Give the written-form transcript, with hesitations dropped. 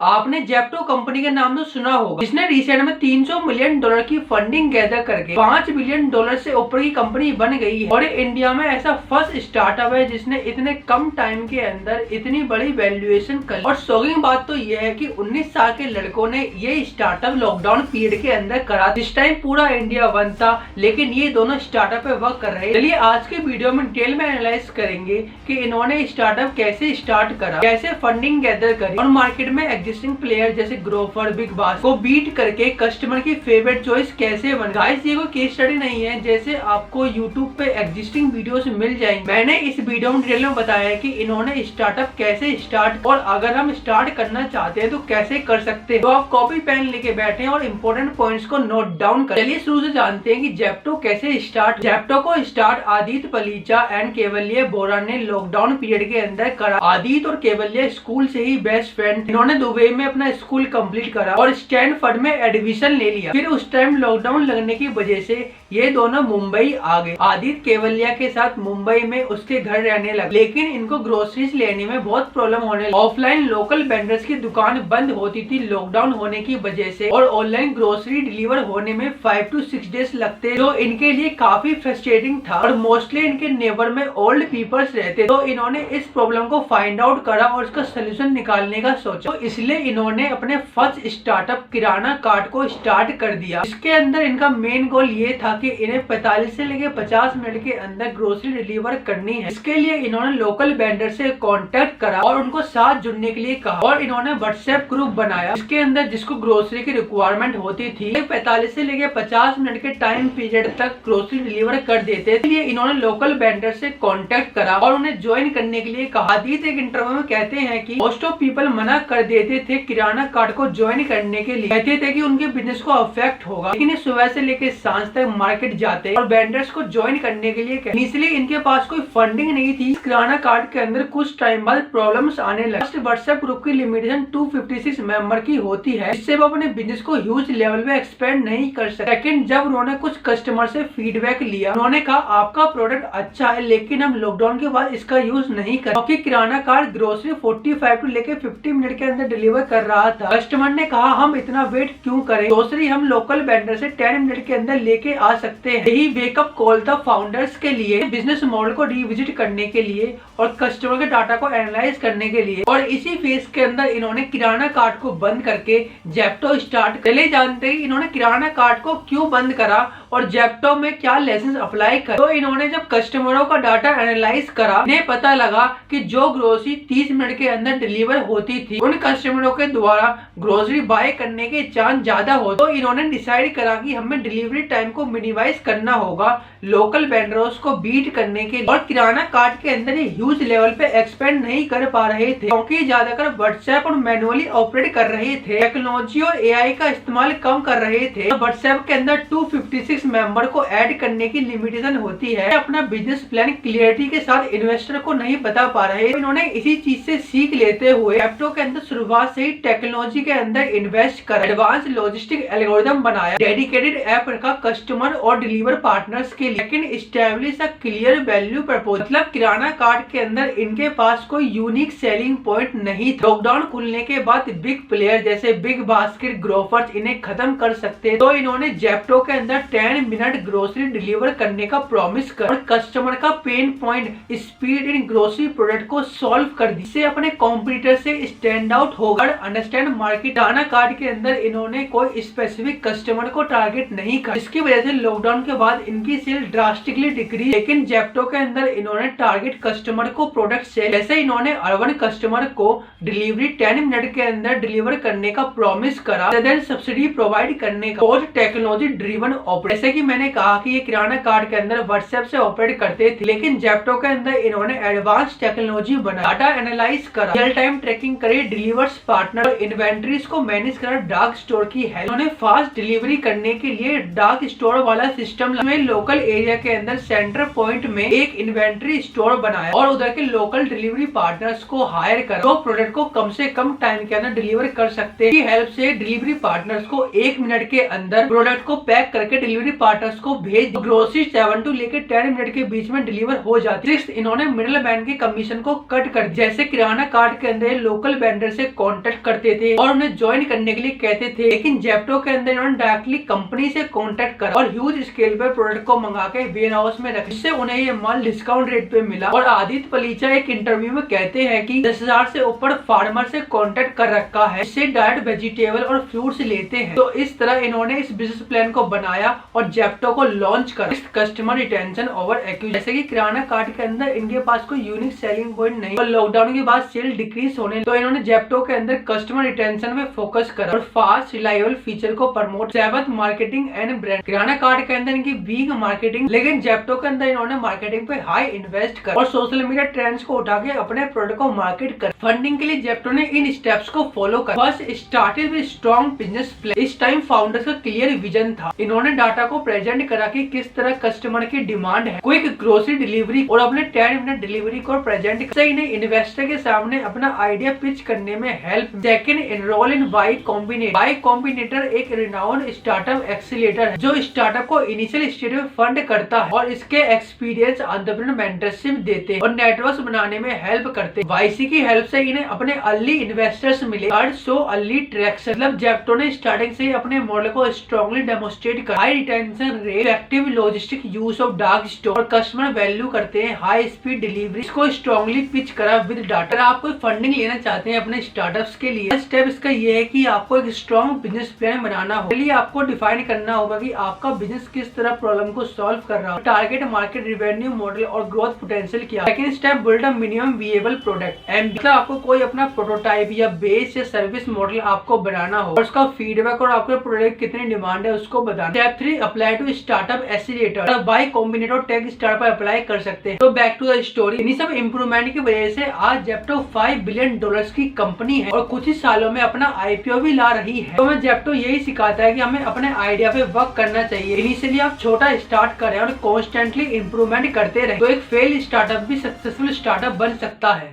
आपने Zepto company के नाम तो सुना होगा, जिसने रिसेंट में $300 मिलियन की फंडिंग गैदर करके $5 बिलियन से ऊपर की कंपनी बन गई है। और इंडिया में ऐसा फर्स्ट स्टार्टअप है जिसने इतने कम टाइम के अंदर इतनी बड़ी वैल्यूएशन कर ली। और शॉकिंग बात तो यह है कि 19 साल के लड़कों ने ये स्टार्टअप लॉकडाउन पीरियड के अंदर करा। जिस टाइम पूरा इंडिया बंद था, लेकिन ये दोनों स्टार्टअप पे वर्क कर रहे हैं। चलिए आज के वीडियो में डिटेल में एनालाइज करेंगे कि इन्होंने स्टार्टअप कैसे स्टार्ट करा, कैसे फंडिंग गैदर करी और मार्केट में एग्जिस्टिंग प्लेयर जैसे ग्रोफर, बिग बास को बीट करके कस्टमर की फेवरेट चॉइस कैसे बन। गाइस ये कोई केस स्टडी नहीं है, जैसे आपको यूट्यूब पे एग्जिस्टिंग वीडियोस मिल जाएंगे। मैंने इस वीडियो में डिटेल में बताया है कि इन्होंने स्टार्टअप कैसे स्टार्ट और अगर हम स्टार्ट करना चाहते हैं तो कैसे कर सकते हैं। तो आप कॉपी पेन लेके बैठे और इम्पोर्टेंट पॉइंट्स को नोट डाउन कर। चलिए शुरू से जानते हैं कि जेप्टो कैसे स्टार्ट। जेप्टो को स्टार्ट आदित्य पलीचा एंड केवल्य बोरा ने लॉकडाउन पीरियड के अंदर करा। आदित्य और केवल्य स्कूल से ही बेस्ट फ्रेंड। इन्होंने दुबई में अपना स्कूल कंप्लीट करा और स्टैनफोर्ड में एडमिशन ले लिया। फिर उस टाइम लॉकडाउन लगने की वजह से ये दोनों मुंबई आ गए। आदित्य केवल्या के साथ मुंबई में उसके घर रहने लगे, लेकिन इनको ग्रोसरीज लेने में बहुत प्रॉब्लम होने लगी। ऑफलाइन लोकल वेंडर्स की दुकान बंद होती थी लॉकडाउन होने की वजह से, और ऑनलाइन ग्रोसरी डिलीवर होने में 5 to 6 डेज लगते, जो इनके लिए काफी फ्रस्ट्रेटिंग था। और मोस्टली इनके नेबर में ओल्ड पीपल्स रहते, तो इन्होंने इस प्रॉब्लम को फाइंड आउट करा और उसका सोल्यूशन निकालने का सोचा। तो इसलिए इन्होंने अपने फर्स्ट स्टार्टअप किराना कार्ट को स्टार्ट कर दिया। इसके अंदर इनका मेन गोल ये था कि इन्हें 45 से लेकर 50 मिनट के अंदर ग्रोसरी डिलीवर करनी है। इसके लिए इन्होंने लोकल वेंडर से कांटेक्ट करा और उनको साथ जुड़ने के लिए कहा, और इन्होंने व्हाट्सएप ग्रुप बनाया। इसके अंदर जिसको ग्रोसरी की रिक्वायरमेंट होती थी 45 से लेकर 50 मिनट के टाइम पीरियड तक ग्रोसरी डिलीवर कर देते। इसलिए इन्होंने लोकल वेंडर से कांटेक्ट करा और उन्हें ज्वाइन करने के लिए कहा। आदित्य एक इंटरव्यू में कहते हैं कि मोस्ट ऑफ पीपल मना कर देते थे किराना कार्ट को ज्वाइन करने के लिए, कहते थे कि उनके बिजनेस को अफेक्ट होगा। लेकिन सुबह से लेकर सांझ तक मार्केट जाते और वेंडर्स को ज्वाइन करने के लिए इनिशियली इनके पास कोई फंडिंग नहीं थी। किराना कार्ट के अंदर कुछ टाइम बाद प्रॉब्लम्स आने लगे। व्हाट्सएप ग्रुप की लिमिटेशन 256 मेंबर की होती है, इससे वो अपने बिजनेस को ह्यूज लेवल पे एक्सपेंड नहीं कर सकते। सेकंड, जब उन्होंने कुछ कस्टमर से फीडबैक लिया, उन्होंने कहा आपका प्रोडक्ट अच्छा है, लेकिन हम लॉकडाउन के बाद इसका यूज नहीं कर, क्योंकि किराना कार्ट ग्रोसरी 45 to लेके 50 मिनट के अंदर डिलीवर कर रहा था। कस्टमर ने कहा हम इतना वेट क्यों करें, ग्रोसरी हम लोकल वेंडर से 10 मिनट के अंदर लेके आ सकते हैं। यही वेकअप कॉल था फाउंडर्स के लिए, बिजनेस मॉडल को रिविजिट करने के लिए और कस्टमर के डाटा को एनालाइज करने के लिए। और इसी फेज के अंदर इन्होंने किराना कार्ट को बंद करके जेप्टो स्टार्ट। चले जानते हैं इन्होंने किराना कार्ट को क्यों बंद करा और जेप्टो में क्या लेसन अप्लाई कर। तो इन्होंने जब कस्टमरों का डाटा एनालाइज करा, इन्हें पता लगा कि जो ग्रोसरी 30 मिनट के अंदर डिलीवर होती थी, उन कस्टमरों के द्वारा ग्रोसरी बाय करने के चांस ज्यादा हो। तो इन्होंने डिसाइड करा कि हमें डिलीवरी टाइम को मिनिमाइज करना होगा लोकल वेंडर्स को बीट करने के लिए। और किराना कार्ट के अंदर ये ह्यूज लेवल पे एक्सपेंड नहीं कर पा रहे थे, क्योंकि ज्यादातर व्हाट्सएप और मैनुअली ऑपरेट कर रहे थे, टेक्नोलॉजी और एआई का इस्तेमाल कम कर रहे थे। व्हाट्सएप के अंदर 256 मेंबर को ऐड करने की लिमिटेशन होती है। अपना बिजनेस प्लान क्लियरिटी के साथ इन्वेस्टर को नहीं बता पा रहे। इन्होंने इसी चीज से सीख लेते हुए जेप्टो के अंदर शुरुआत से ही टेक्नोलॉजी के अंदर इन्वेस्ट कर एडवांस लॉजिस्टिक एल्गोरिथम बनाया, डेडिकेटेड ऐप रखा कस्टमर और डिलीवर पार्टनर्स के लिए, लेकिन establish a clear value proposal. मतलब किराना कार्ट के अंदर इनके पास कोई यूनिक सेलिंग पॉइंट नहीं था। लॉकडाउन खुलने के बाद बिग प्लेयर जैसे बिग बास्केट, ग्रोफर्स इन्हें खत्म कर सकते, तो इन्होंने जेप्टो के अंदर 10 मिनट ग्रोसरी डिलीवर करने का प्रॉमिस कर और कस्टमर का pain point speed in grocery product को सॉल्व कर दी। इससे अपने कॉम्पिटिटर से स्टैंड आउट होगा। Understand market. किराना कार्ट के अंदर इन्होंने कोई स्पेसिफिक कस्टमर को टारगेट नहीं कर, इसकी वजह से लॉकडाउन के बाद इनकी सेल ड्रास्टिकली डिक्री। लेकिन जेप्टो के अंदर इन्होंने टारगेट कस्टमर को प्रोडक्ट सेल, जैसे इन्होंने अर्बन कस्टमर को डिलीवरी 10 मिनट के अंदर डिलीवर करने का प्रॉमिस करा, सब्सिडी प्रोवाइड करने का, और टेक्नोलॉजी ड्रिवन ऑपरेट। जैसे कि मैंने कहा कि ये किराना कार्ट के अंदर व्हाट्सएप से ऑपरेट करते थे, लेकिन जेप्टो के अंदर इन्होंने एडवांस टेक्नोलॉजी बना, डाटा एनालाइज करा, रियल टाइम ट्रैकिंग करी, डिलीवर्स पार्टनर और इन्वेंटरीज को मैनेज करा, डार्क स्टोर की है। इन्होंने फास्ट डिलीवरी करने के लिए डार्क स्टोर वाला सिस्टम में लोकल एरिया के अंदर सेंटर पॉइंट में एक इन्वेंटरी स्टोर बनाया और उधर के लोकल डिलीवरी पार्टनर्स को हायर कर तो प्रोडक्ट को कम से कम टाइम के अंदर डिलीवर कर सकते हैं। हेल्प से डिलीवरी पार्टनर्स को 1 मिनट के अंदर प्रोडक्ट को पैक करके डिलीवरी डिलीवरी पार्टनर्स को भेज ग्रोसरी 7 to लेकर 10 मिनट के बीच में डिलीवर हो जाती है। इन्होंने मिडिल मैन के कमीशन को कट कर दिया। जैसे किराना कार्ड के अंदर लोकल वेंडर से कांटेक्ट करते थे और उन्हें ज्वाइन करने के लिए कहते थे, लेकिन जेप्टो के अंदर इन्होंने डायरेक्टली कंपनी से कांटेक्ट करा और ह्यूज स्केल पर प्रोडक्ट को मंगा के वेयर हाउस में रखा, जिससे उन्हें ये माल डिस्काउंट रेट पे मिला। और आदित्य पलीचा एक इंटरव्यू में कहते हैं कि 10,000 से ऊपर फार्मर से कांटेक्ट कर रखा है, इससे डायरेक्ट वेजिटेबल और फ्रूट्स लेते हैं। तो इस तरह इन्होंने इस बिजनेस प्लान को बनाया और जेप्टो को लॉन्च कर कस्टमर रिटेंशन ओवर एक्यूज। जैसे कि किराना कार्ड के अंदर इनके पास कोई यूनिक सेलिंग पॉइंट नहीं और लॉकडाउन के बाद सेल डिक्रीज होने, तो इन्होंने जेप्टो के अंदर कस्टमर रिटेंशन में फोकस करा और फास्ट रिलायबल फीचर को promote. Seventh marketing and brand. Kirana card के अंदर इनकी वीक मार्केटिंग, लेकिन जेप्टो के अंदर इन्होंने मार्केटिंग पे हाई इन्वेस्ट कर और सोशल मीडिया ट्रेंड्स को उठा के अपने प्रोडक्ट को मार्केट कर। फंडिंग के लिए जेप्टो ने इन स्टेप्स को फॉलो कर। First, started with strong business plan. इस टाइम फाउंडर्स का क्लियर विजन था। इन्होंने डाटा को प्रेजेंट करा कि किस तरह कस्टमर की डिमांड है, क्विक ग्रोसरी डिलीवरी और अपने 10 मिनट डिलीवरी को प्रेजेंट कर इन्हें इन्वेस्टर के सामने अपना आइडिया पिच करने में हेल्प। सेकंड, एनरोल इन वाई कॉम्बिनेटर। वाई कॉम्बिनेटर एक रिनाउंड स्टार्टअप एक्सीलेटर है जो स्टार्टअप को इनिशियल स्टेज में फंड करता है और इसके एक्सपीरियंस एंटरप्रेन्योर मेंटरशिप देते हैं और नेटवर्क बनाने में हेल्प करते हैं। वाईसी की हेल्प से इन्हें अपने अर्ली इन्वेस्टर्स मिले। Third, show early traction. मतलब जेप्टो ने स्टार्टिंग से ही अपने मॉडल को स्ट्रांगली डेमोस्ट्रेट कर high retention rate, effective logistic use of dark store और कस्टमर वैल्यू करते हैं हाई स्पीड डिलीवरी। इसको स्ट्रांगली पिच करा विद डाटा। अगर आप कोई फंडिंग लेना चाहते हैं अपने स्टार्टअप्स के लिए, स्टेप इसका ये है कि आपको एक स्ट्रॉन्ग बिजनेस प्लान बनाना होगा। लिए आपको डिफाइन करना होगा कि आपका बिजनेस किस तरह प्रॉब्लम को सॉल्व कर रहा है, टारगेट मार्केट, रिवेन्यू मॉडल और ग्रोथ पोटेंशियल क्या है। Second step, build a minimum viable product. मतलब आपको कोई अपना प्रोटोटाइप या बेस या सर्विस मॉडल आपको बनाना हो और उसका फीडबैक और आपके प्रोडक्ट कितनी डिमांड है उसको बताना। Step 3, apply to startup accelerator. Y Combinator tech startup पर अप्लाई कर सकते हैं। तो बैक टू द स्टोरी। इन्हीं सब इंप्रूवमेंट की वजह से आज जेप्टो $5 बिलियन की कंपनी है और कुछ ही सालों में अपना आईपीओ भी ला रही है। तो मैं जेप्टो यही सिखाता है कि हमें अपने आइडिया पे वर्क करना चाहिए। इनिशियली आप छोटा स्टार्ट करें और कॉन्स्टेंटली इंप्रूवमेंट करते रहे, तो एक फेल स्टार्टअप भी सक्सेसफुल स्टार्टअप बन सकता है।